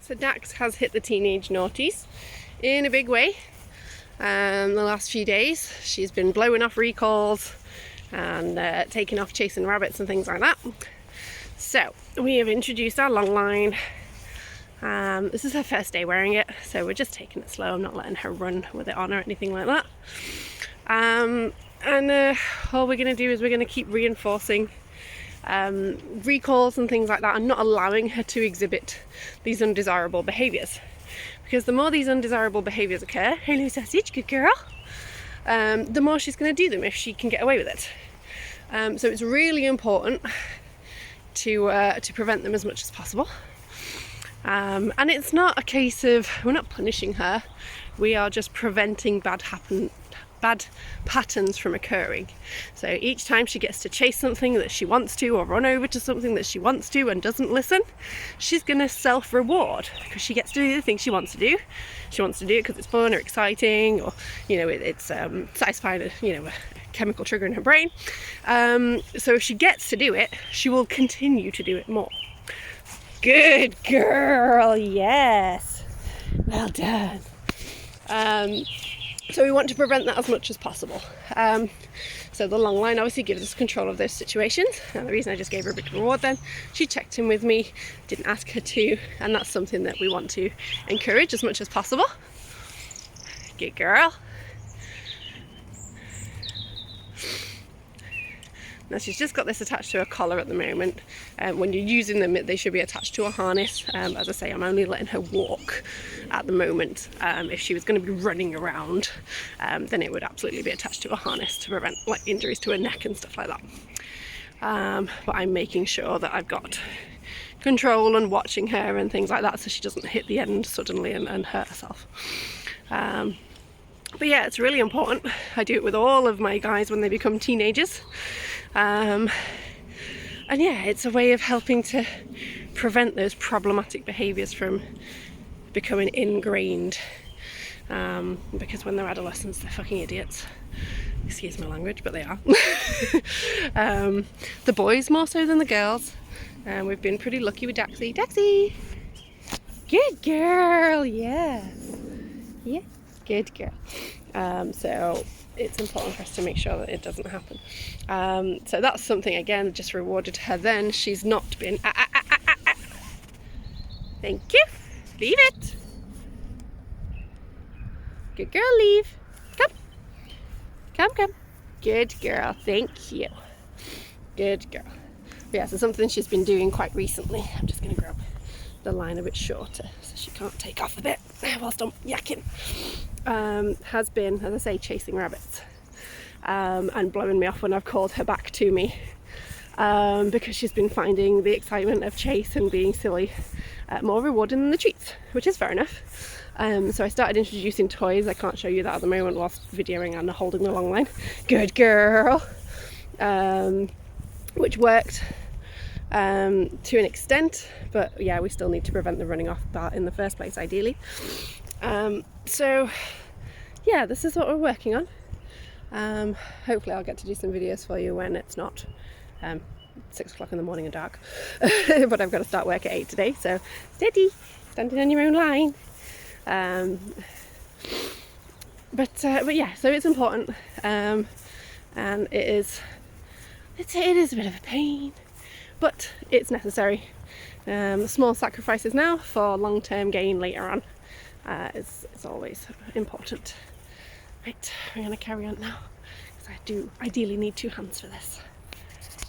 So Dax has hit the teenage naughties in a big way. The last few days she's been blowing off recalls and taking off chasing rabbits and things like that. So we have introduced our long line. This is her first day wearing it, so we're just taking it slow. I'm not letting her run with it on or anything like that. All we're going to do is we're going to keep reinforcing recalls and things like that, and not allowing her to exhibit these undesirable behaviours, because the more these undesirable behaviours occur, hello sausage, good girl, the more she's going to do them if she can get away with it. So it's really important to prevent them as much as possible, and it's not a case of, we're not punishing her, we are just preventing bad patterns from occurring. So each time she gets to chase something that she wants to, or run over to something that she wants to and doesn't listen, she's going to self-reward, because she gets to do the thing she wants to do. She wants to do it because it's fun or exciting, or it's satisfying a chemical trigger in her brain. So if she gets to do it, she will continue to do it more. Good girl, yes, well done. So we want to prevent that as much as possible. So the long line obviously gives us control of those situations, and the reason I just gave her a big reward then, she checked in with me, didn't ask her to, and that's something that we want to encourage as much as possible. Good girl. Now she's just got this attached to a collar at the moment. When you're using them, they should be attached to a harness. As I say, I'm only letting her walk at the moment. If she was going to be running around, then it would absolutely be attached to a harness to prevent injuries to her neck and stuff like that. But I'm making sure that I've got control and watching her and things like that, so she doesn't hit the end suddenly and hurt herself. But yeah, it's really important. I do it with all of my guys when they become teenagers. And yeah, it's a way of helping to prevent those problematic behaviours from becoming ingrained. Because when they're adolescents, they're fucking idiots. Excuse my language, but they are. The boys more so than the girls. We've been pretty lucky with Daxie. Daxie! Good girl, yes. Yeah. Good girl. So it's important for us to make sure that it doesn't happen. So that's something, again, just rewarded her then. She's not been Thank you. Leave it. Good girl, leave. Come. Good girl, thank you. Good girl. Yeah, so something she's been doing quite recently. I'm just going to grab the line a bit shorter so she can't take off a bit whilst I'm yakking. Has been, as I say, chasing rabbits and blowing me off when I've called her back to me, because she's been finding the excitement of chase and being silly more rewarding than the treats, which is fair enough. So I started introducing toys. I can't show you that at the moment whilst videoing and holding the long line. Good girl. Which worked to an extent, but yeah, we still need to prevent the running off part in the first place, ideally. So yeah, this is what we're working on. Hopefully I'll get to do some videos for you when it's not 6 o'clock in the morning and dark. But I've got to start work at 8 today, so steady, standing on your own line. But yeah, so it's important, and it is a bit of a pain, but it's necessary. Small sacrifices now for long-term gain later on is always important. Right, we're going to carry on now, because I do ideally need 2 hands for this.